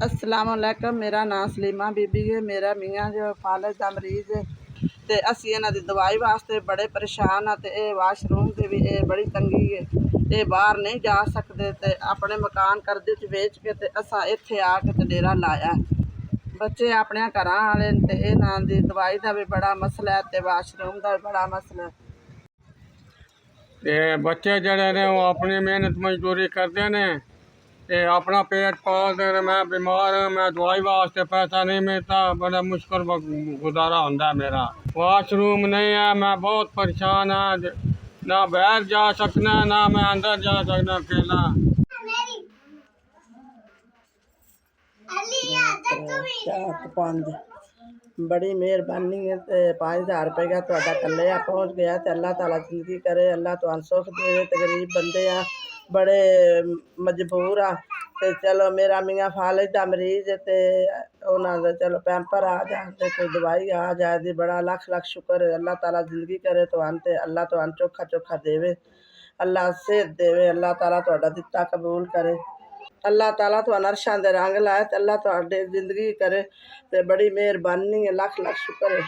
अस्सलाम वालेकुम। मेरा नाम सलीमा बीबी है। मेरा मियाँ जो फालज का मरीज़ है तो असी इन्हां दी दवाई वास्ते बड़े परेशान हाँ। तो ये वाशरूम की भी बड़ी तंगी है, ये बाहर नहीं जा सकते। तो अपने मकान कर्जे च बेच के ते असा इत्थे आके ते डेरा लाया। बच्चे अपने घर वाले ते इन्हां दी दवाई का भी बड़ा मसला है ते वाशरूम का भी बड़ा मसला है। ते बच्चे जड़े ने वो अपनी मेहनत मजदूरी करते ने ते अपना पेट पालते ने। मैं बीमार हूँ, मैं दवाई वास्ते पैसा नहीं मिलता, बड़ा मुश्किल गुजारा होता है मेरा। वाशरूम नहीं है, मैं बहुत परेशान हाँ। ना बाहर जा सकना ना मैं अंदर जा सकना अकेला। बड़ी मेहरबानी है। तो 5000 रुपये का थोड़ा कल्ले पहुँच गया। तो अल्लाह ताला जिंदगी करे, अल्लाह तो सुख देवे। तो गरीब बंदे आ, बड़े मजबूर आ। तो चलो मेरा मियाँ फालज का मरीज है, तो उन्होंने चलो पैंपर आ जाए, कोई दवाई आ जाए दी बड़ा लख लख शुक्र है। अल्लाह ताला जिंदगी करे तो आनते अल्लाह तो आन चोखा चोखा देवे, अल्लाह सेहत देवे, अल्लाह ताला तुहाडा दिता कबूल करे। अल्लाह ताला तो अरशां दे रंग लाए, तो अल्लाह तुहाडी जिंदगी करे। तो बड़ी मेहरबानी है, लख लख शुक्र है।